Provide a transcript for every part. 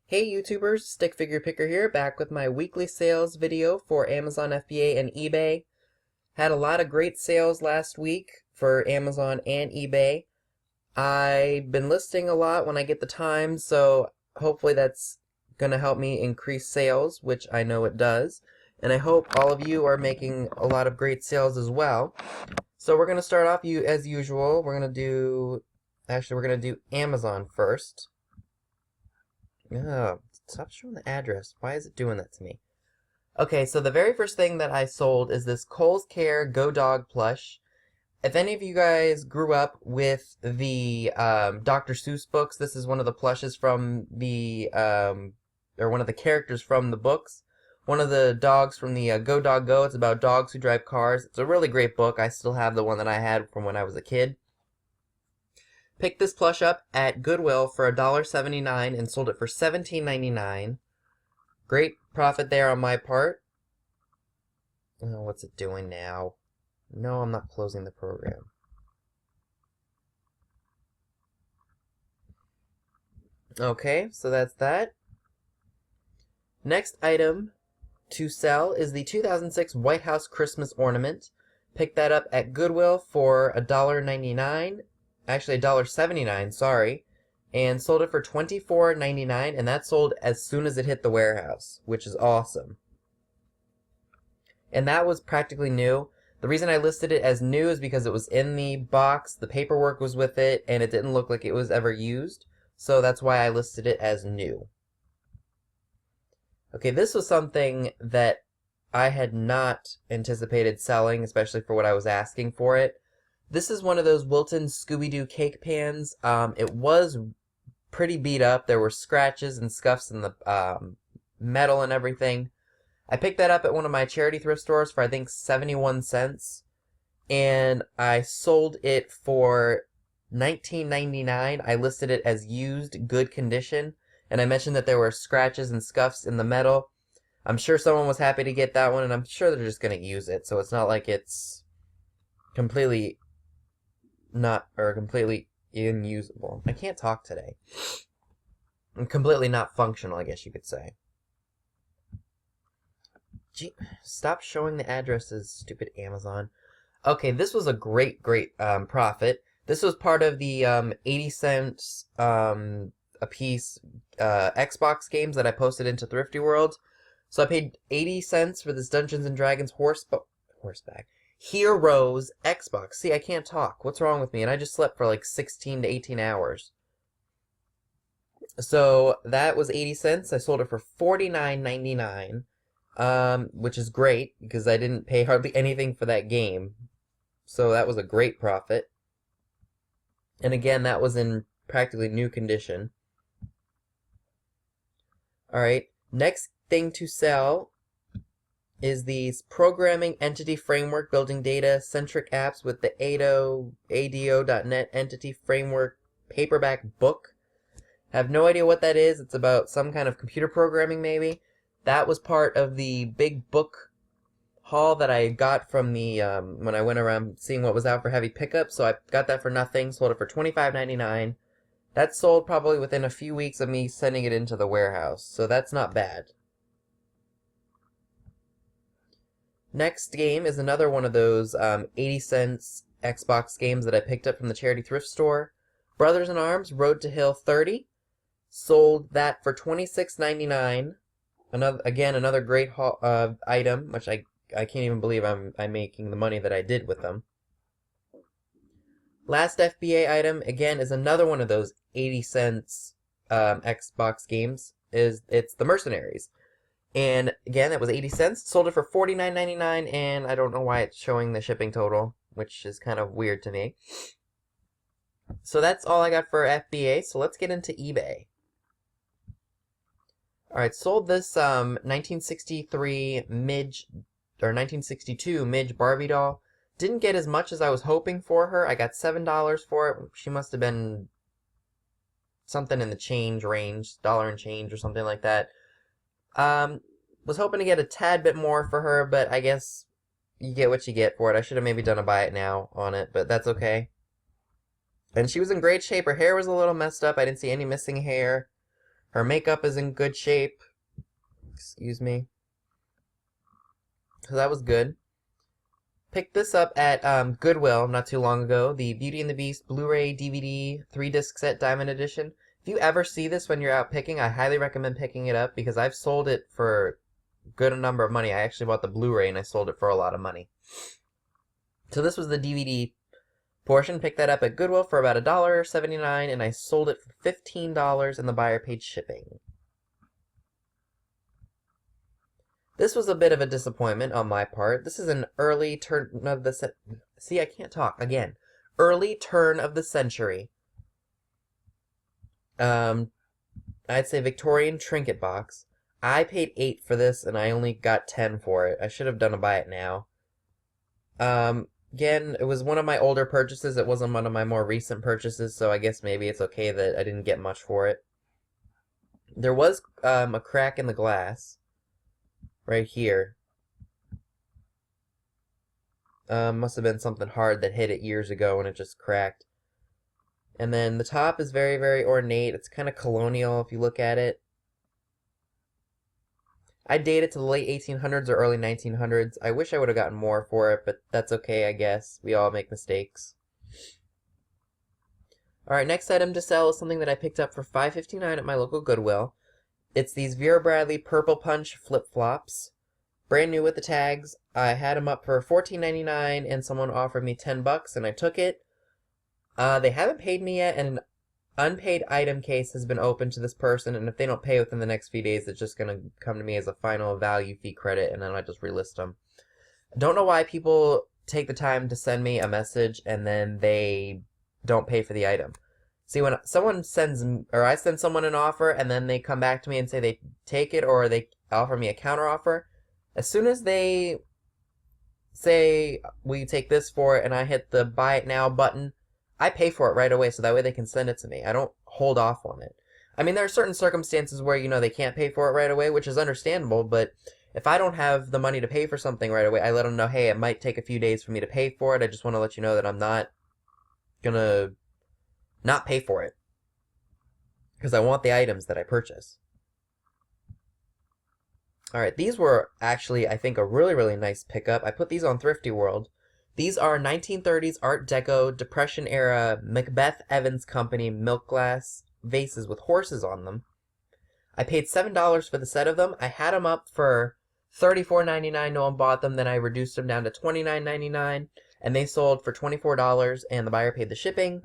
Hey YouTubers, Stick Figure Picker here, back with my weekly sales video for Amazon FBA and eBay. Had a lot of great sales last week for Amazon and eBay. I've been listing a lot when I get the time, so hopefully that's going to help me increase sales, which I know it does. And I hope all of you are making a lot of great sales as well. So we're going to start off as usual. We're going to do Amazon first. Oh, stop showing the address. Why is it doing that to me? Okay, so the very first thing that I sold is this Kohl's Care Go Dog plush. If any of you guys grew up with the Dr. Seuss books, this is one of the plushes from the, or one of the characters from the books. One of the dogs from the Go Dog Go. It's about dogs who drive cars. It's a really great book. I still have the one that I had from when I was a kid. Picked this plush up at Goodwill for $1.79 and sold it for $17.99. Great profit there on my part. Oh, what's it doing now? No, I'm not closing the program. Okay, so that's that. Next item to sell is the 2006 White House Christmas ornament. Picked that up at Goodwill for $1.99. Actually $1.79, sorry, and sold it for $24.99, and that sold as soon as it hit the warehouse, which is awesome. And that was practically new. The reason I listed it as new is because it was in the box, the paperwork was with it, and it didn't look like it was ever used, so that's why I listed it as new. Okay, this was something that I had not anticipated selling, especially for what I was asking for it. This is one of those Wilton Scooby-Doo cake pans. It was pretty beat up. There were scratches and scuffs in the metal and everything. I picked that up at one of my charity thrift stores for I think 71 cents. And I sold it for $19.99. I listed it as used, good condition. And I mentioned that there were scratches and scuffs in the metal. I'm sure someone was happy to get that one, and I'm sure they're just going to use it. So it's not like it's completely unusable. I can't talk today. Completely not functional, I guess you could say. Gee, stop showing the addresses, stupid Amazon. Okay, this was a great profit. This was part of the 80 cents a piece Xbox games that I posted into Thrifty World. So I paid 80 cents for this Dungeons and Dragons horseback. Heroes Xbox. See, I can't talk. What's wrong with me? And I just slept for like 16 to 18 hours. So that was 80 cents. I sold it for $49.99, which is great because I didn't pay hardly anything for that game. So that was a great profit. And again, that was in practically new condition. Alright, next thing to sell is these Programming Entity Framework Building Data-Centric Apps with the ADO.NET Entity Framework paperback book. I have no idea what that is. It's about some kind of computer programming, maybe. That was part of the big book haul that I got from the, when I went around seeing what was out for heavy pickup. So I got that for nothing, sold it for $25.99. That sold probably within a few weeks of me sending it into the warehouse. So that's not bad. Next game is another one of those 80 cents Xbox games that I picked up from the charity thrift store. Brothers in Arms, Road to Hill 30. Sold that for $26.99. Another great item, which I can't even believe I'm making the money that I did with them. Last FBA item, again, is another one of those 80 cents Xbox games. It's The Mercenaries. And again, that was 80 cents. Sold it for $49.99, and I don't know why it's showing the shipping total, which is kind of weird to me. So that's all I got for FBA, so let's get into eBay. Alright, sold this 1963 Midge, or 1962 Midge Barbie doll. Didn't get as much as I was hoping for her. I got $7 for it. She must have been something in the change range, dollar and change or something like that. Was hoping to get a tad bit more for her, but I guess you get what you get for it. I should have maybe done a buy it now on it, but that's okay. And she was in great shape. Her hair was a little messed up. I didn't see any missing hair. Her makeup is in good shape. Excuse me. So that was good. Picked this up at Goodwill not too long ago. The Beauty and the Beast Blu-ray DVD 3-disc set Diamond Edition. If you ever see this when you're out picking, I highly recommend picking it up because I've sold it for a good number of money. I actually bought the Blu-ray and I sold it for a lot of money. So this was the DVD portion. Picked that up at Goodwill for about $1.79 and I sold it for $15 and the buyer paid shipping. This was a bit of a disappointment on my part. This is an early turn of the see, I can't talk again. Early turn of the century. I'd say Victorian trinket box. I paid $8 for this and I only got $10 for it. I should have done a buy it now. Again, it was one of my older purchases. It wasn't one of my more recent purchases, so I guess maybe it's okay that I didn't get much for it. There was a crack in the glass. Right here. Must have been something hard that hit it years ago and it just cracked. And then the top is very, very ornate. It's kind of colonial if you look at it. I date it to the late 1800s or early 1900s. I wish I would have gotten more for it, but that's okay, I guess. We all make mistakes. Alright, next item to sell is something that I picked up for $5.59 at my local Goodwill. It's these Vera Bradley Purple Punch flip-flops. Brand new with the tags. I had them up for $14.99 and someone offered me $10 and I took it. They haven't paid me yet and an unpaid item case has been opened to this person, and if they don't pay within the next few days, it's just going to come to me as a final value fee credit and then I just relist them. I don't know why people take the time to send me a message and then they don't pay for the item. See, when someone sends, or I send someone an offer and then they come back to me and say they take it or they offer me a counter offer, as soon as they say, will you take this for it, and I hit the buy it now button, I pay for it right away so that way they can send it to me. I don't hold off on it. I mean, there are certain circumstances where, you know, they can't pay for it right away, which is understandable, but if I don't have the money to pay for something right away, I let them know, hey, it might take a few days for me to pay for it. I just want to let you know that I'm not gonna not pay for it because I want the items that I purchase. Alright, these were actually, I think, a really, really nice pickup. I put these on Thrifty World. These are 1930s Art Deco, Depression-era Macbeth Evans Company milk glass vases with horses on them. I paid $7 for the set of them. I had them up for $34.99. No one bought them. Then I reduced them down to $29.99, and they sold for $24, and the buyer paid the shipping.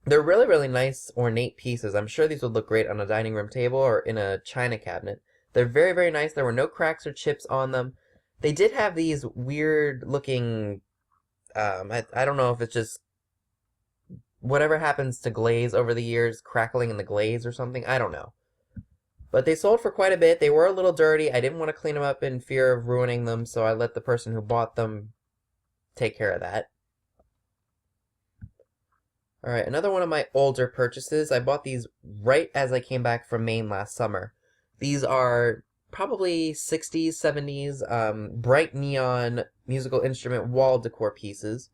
They're really, really nice, ornate pieces. I'm sure these would look great on a dining room table or in a china cabinet. They're very, very nice. There were no cracks or chips on them. They did have these weird-looking, I don't know if it's just whatever happens to glaze over the years, crackling in the glaze or something. I don't know. But they sold for quite a bit. They were a little dirty. I didn't want to clean them up in fear of ruining them, so I let the person who bought them take care of that. Alright, another one of my older purchases. I bought these right as I came back from Maine last summer. These are probably 60s, 70s, bright neon musical instrument wall decor pieces.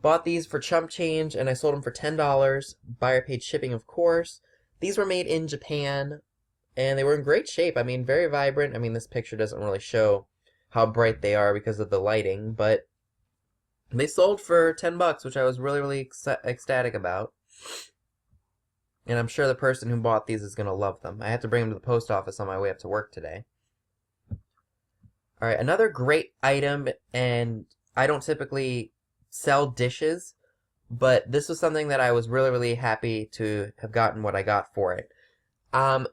Bought these for chump change and I sold them for $10. Buyer paid shipping, of course. These were made in Japan and they were in great shape. I mean, very vibrant. I mean, this picture doesn't really show how bright they are because of the lighting, but they sold for $10, which I was really, really ecstatic about. And I'm sure the person who bought these is going to love them. I had to bring them to the post office on my way up to work today. Alright, another great item, and I don't typically sell dishes, but this was something that I was really, really happy to have gotten what I got for it.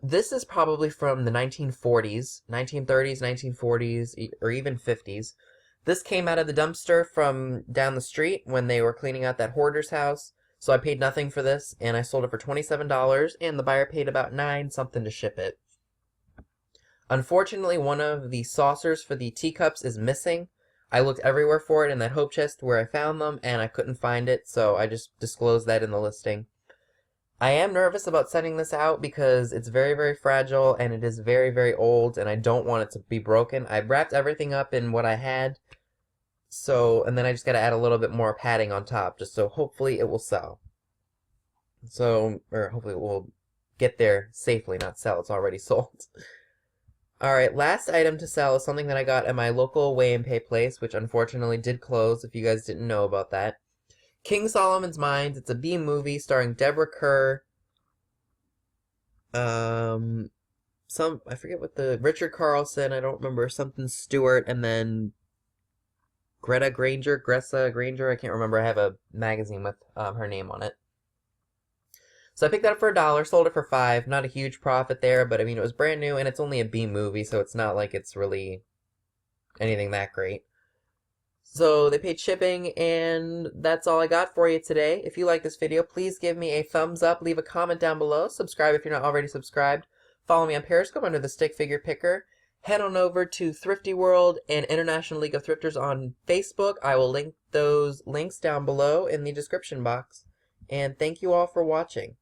This is probably from the 1940s, 1930s, 1940s, or even 50s. This came out of the dumpster from down the street when they were cleaning out that hoarder's house. So I paid nothing for this, and I sold it for $27, and the buyer paid about $9 something to ship it. Unfortunately, one of the saucers for the teacups is missing. I looked everywhere for it in that hope chest where I found them, and I couldn't find it, so I just disclosed that in the listing. I am nervous about sending this out because it's very, very fragile, and it is very, very old, and I don't want it to be broken. I wrapped everything up in what I had, so, and then I just gotta add a little bit more padding on top, just so hopefully it will sell. So, or hopefully it will get there safely, not sell. It's already sold. Alright, last item to sell is something that I got at my local weigh and pay place, which unfortunately did close, if you guys didn't know about that. King Solomon's Mines. It's a B movie starring Deborah Kerr. I forget what Richard Carlson, I don't remember, something Stewart, and then Greta Granger, I can't remember. I have a magazine with her name on it. So I picked that up for $1, sold it for $5. Not a huge profit there, but I mean, it was brand new, and it's only a B movie, so it's not like it's really anything that great. So they paid shipping, and that's all I got for you today. If you like this video, please give me a thumbs up, leave a comment down below, subscribe if you're not already subscribed, follow me on Periscope under the Stick Figure Picker, head on over to Thrifty World and International League of Thrifters on Facebook. I will link those links down below in the description box. And thank you all for watching.